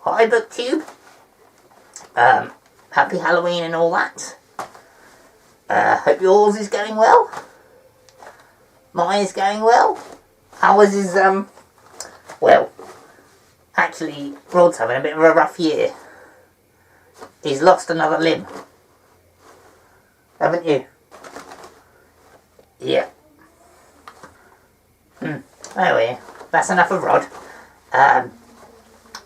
Hi BookTube. Happy Halloween and all that. Hope yours is going well. Mine is going well. Ours is, well, actually, Rod's having a bit of a rough year. He's lost another limb. Haven't you? Yeah. Anyway, that's enough of Rod.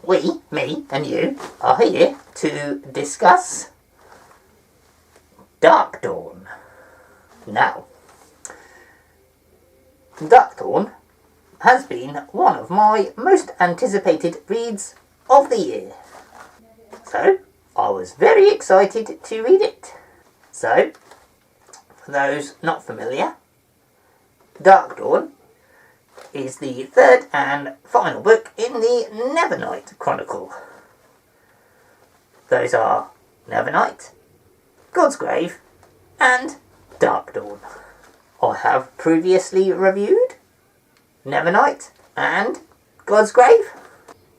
We, me and you, are here to discuss DarkDawn. Now, DarkDawn has been one of my most anticipated reads of the year. So, I was very excited to read it. So, for those not familiar, DarkDawn is the third and final book in the Nevernight Chronicle. Those are Nevernight, God's Grave, and DarkDawn. I have previously reviewed Nevernight and God's Grave.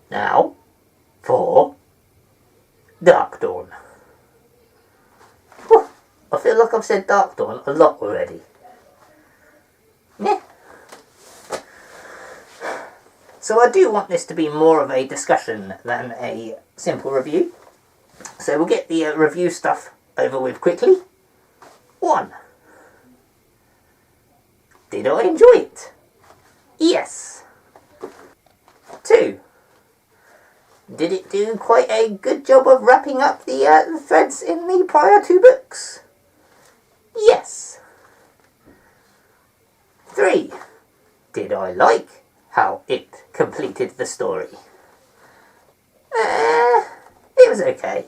Now, for DarkDawn. Whew, I feel like I've said DarkDawn a lot already. Yeah. So I do want this to be more of a discussion than a simple review. So we'll get the review stuff over with quickly. 1. Did I enjoy it? Yes. 2. Did it do quite a good job of wrapping up the threads in the prior 2 books? Yes. 3. Did I like how it completed the story? It was okay.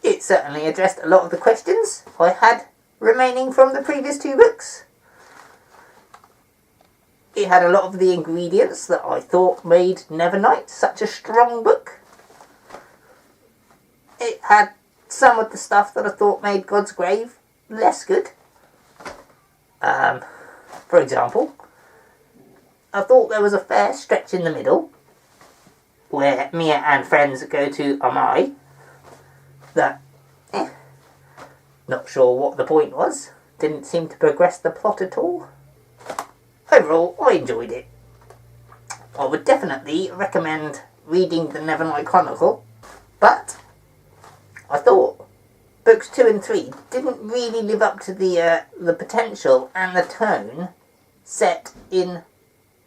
It certainly addressed a lot of the questions I had remaining from the previous 2 books. It had a lot of the ingredients that I thought made Nevernight such a strong book. It had some of the stuff that I thought made God's Grave less good. For example, I thought there was a fair stretch in the middle where Mia and friends go to Amai that, not sure what the point was. Didn't seem to progress the plot at all. Overall, I enjoyed it. I would definitely recommend reading the Nevernight Chronicle, but I thought books 2 and 3 didn't really live up to the potential and the tone set in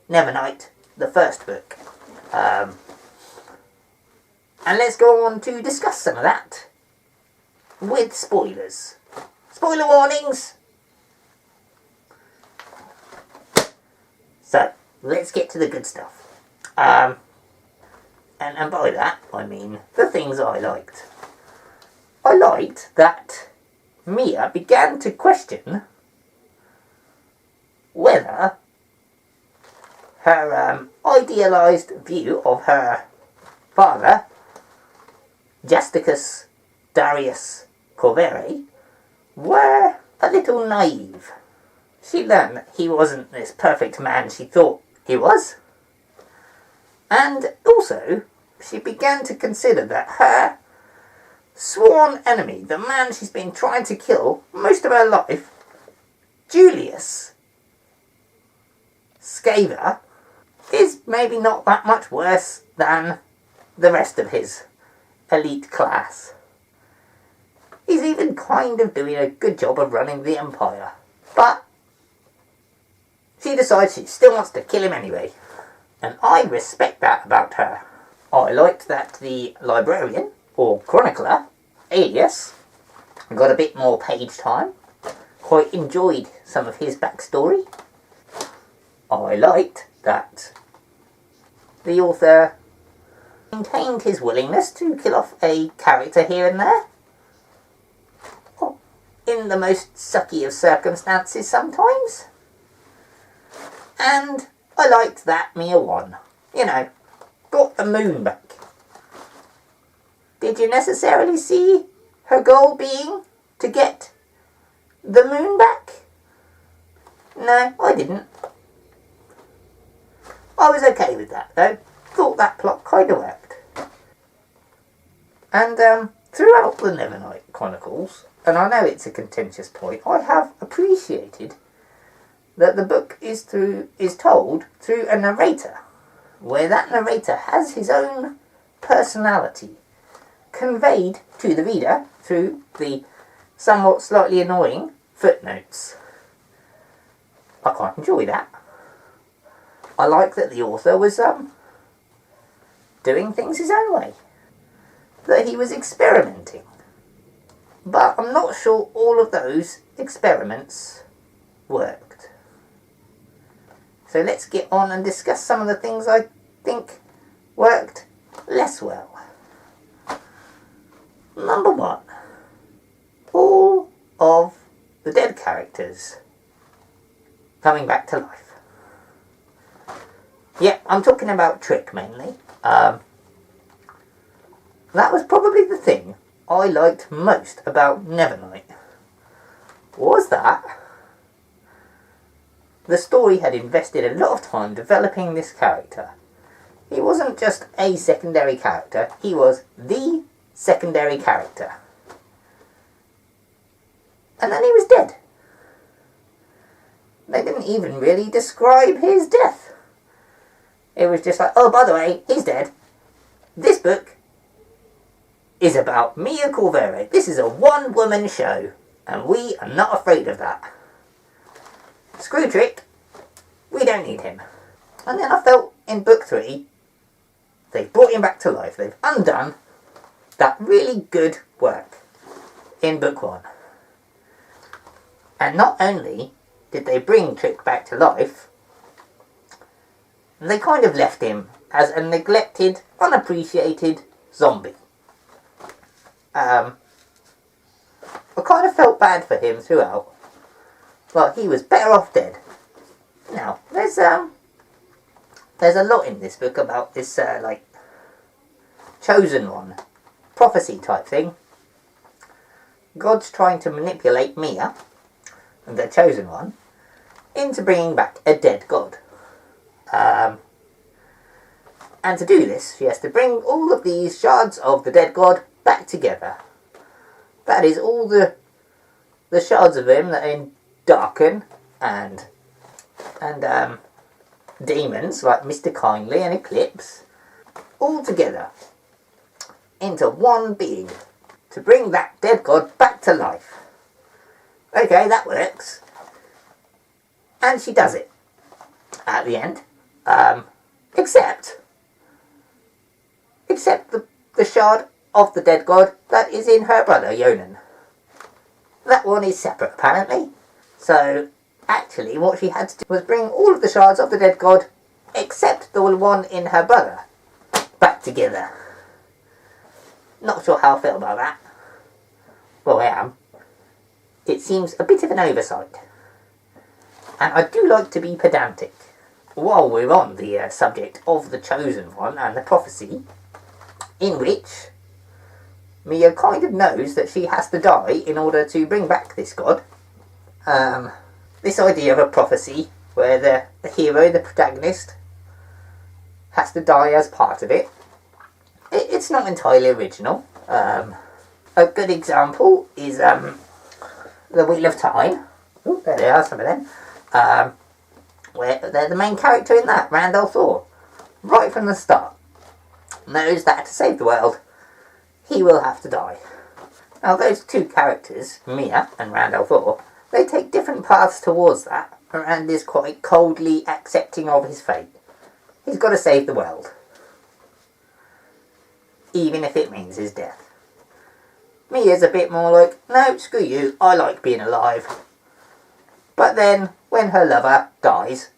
Nevernight, the first book. And let's go on to discuss some of that with spoilers. Spoiler warnings! So, let's get to the good stuff. And by that, I mean the things I liked. I liked that Mia began to question whether her idealised view of her father, Justicus Darius Corvere, were a little naive. She learned that he wasn't this perfect man she thought he was. And also, she began to consider that her sworn enemy, the man she's been trying to kill most of her life, Julius Scaver, is maybe not that much worse than the rest of his elite class. He's even kind of doing a good job of running the Empire. But she decides she still wants to kill him anyway. And I respect that about her. I liked that the librarian, or chronicler, Alias, got a bit more page time. Quite enjoyed some of his backstory. I liked that the author maintained his willingness to kill off a character here and there. In the most sucky of circumstances sometimes. And I liked that Mia won. You know, got the moon back. Did you necessarily see her goal being to get the moon back? No, I didn't. I was okay with that though. Thought that plot kind of worked. And throughout the Nevernight Chronicles, and I know it's a contentious point, I have appreciated that the book is told through a narrator, where that narrator has his own personality conveyed to the reader through the somewhat slightly annoying footnotes. I quite enjoy that. I like that the author was doing things his own way, that he was experimenting. But I'm not sure all of those experiments worked. So let's get on and discuss some of the things I think worked less well. Number 1. All of the dead characters coming back to life. Yeah, I'm talking about Trick mainly. That was probably the thing I liked most about Nevernight. Was that the story had invested a lot of time developing this character. He wasn't just a secondary character, he was the secondary character. And then he was dead. They didn't even really describe his death. It was just like, oh, by the way, he's dead. This book is about Mia Corvero. This is a one-woman show, and we are not afraid of that. Screw Trick, we don't need him. And then I felt in book 3, they've brought him back to life. They've undone that really good work in book 1. And not only did they bring Trick back to life, they kind of left him as a neglected, unappreciated zombie. I kind of felt bad for him throughout. Well, he was better off dead. Now, there's a lot in this book about this, chosen one, prophecy type thing. God's trying to manipulate Mia, the chosen one, into bringing back a dead god. And to do this, she has to bring all of these shards of the dead god back together. That is all the shards of him that are in Darken and demons like Mr. Kindly and Eclipse, all together into one being to bring that dead god back to life. Okay, that works. And she does it at the end. Except the shard of the dead god that is in her brother, Yonan. That one is separate, apparently. So, actually, what she had to do was bring all of the shards of the dead god, except the one in her brother, back together. Not sure how I feel about that. Well, I am. It seems a bit of an oversight. And I do like to be pedantic. While we're on the subject of the Chosen One and the prophecy, in which Mia kind of knows that she has to die in order to bring back this god. This idea of a prophecy where the hero, the protagonist, has to die as part of it, it's not entirely original. A good example is the Wheel of Time. Ooh, there they are, some of them. Where they're the main character in that, Randall Thor, right from the start, knows that to save the world, he will have to die. Now those two characters, Mia and Randall Thor, they take different paths towards that, and is quite coldly accepting of his fate. He's got to save the world, even if it means his death. Mia's a bit more like, no, screw you, I like being alive. But then, when her lover dies,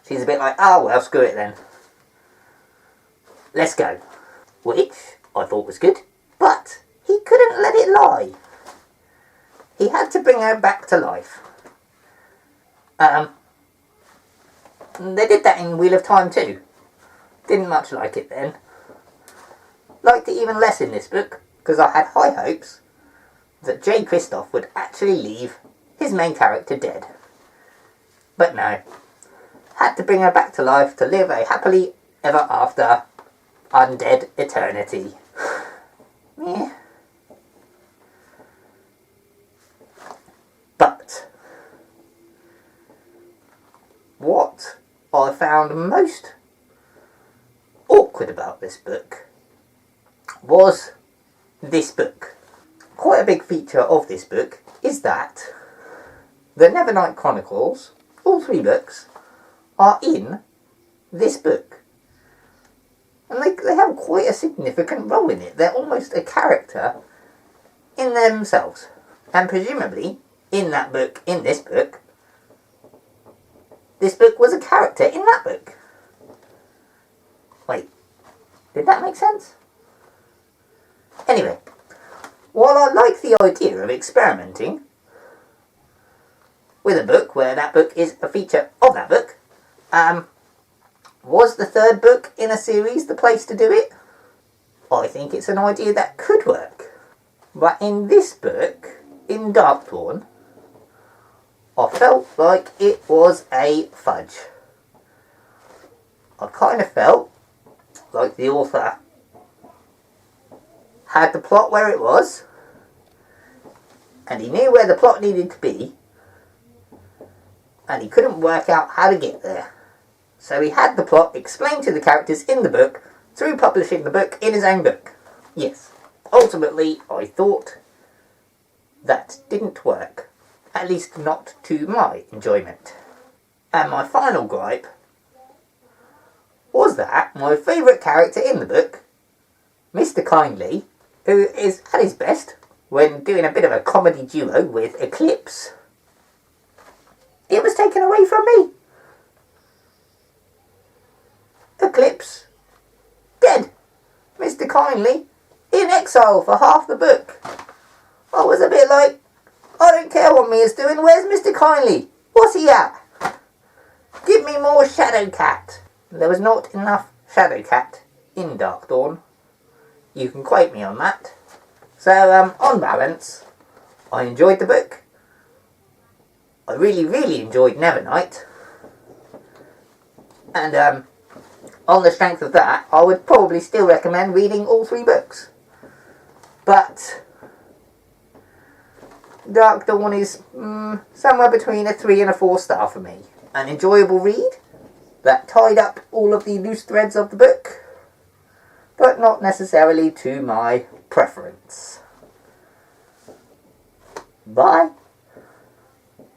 she's a bit like, oh well, screw it then. Let's go. Which I thought was good, but he couldn't let it lie. He had to bring her back to life. They did that in Wheel of Time too. Didn't much like it then. Liked it even less in this book, because I had high hopes that Jay Kristoff would actually leave his main character dead. But no. Had to bring her back to life to live a happily ever after undead eternity. Yeah. But what I found most awkward about this book was this book. Quite a big feature of this book is that the Nevernight Chronicles, all 3 books, are in this book. And they have quite a significant role in it. They're almost a character in themselves. And presumably, in that book, in this book was a character in that book. Wait, did that make sense? Anyway, while I like the idea of experimenting with a book where that book is a feature of that book, was the 3rd book in a series the place to do it? I think it's an idea that could work. But in this book, in DarkDawn, I felt like it was a fudge. I kind of felt like the author had the plot where it was, and he knew where the plot needed to be, and he couldn't work out how to get there. So he had the plot explained to the characters in the book through publishing the book in his own book. Yes, ultimately I thought that didn't work. At least not to my enjoyment. And my final gripe was that my favourite character in the book, Mr. Kindly, who is at his best when doing a bit of a comedy duo with Eclipse, it was taken away from me. Eclipse, dead. Mr. Kindly, in exile for half the book. I was a bit like, I don't care what Mia's doing, where's Mr. Kindly? What's he at? Give me more Shadowcat. There was not enough Shadowcat in DarkDawn. You can quote me on that. So, on balance, I enjoyed the book. I really, really enjoyed Nevernight. And, on the strength of that, I would probably still recommend reading all 3 books. But DarkDawn is somewhere between a 3 and a 4 star for me. An enjoyable read that tied up all of the loose threads of the book, but not necessarily to my preference. Bye.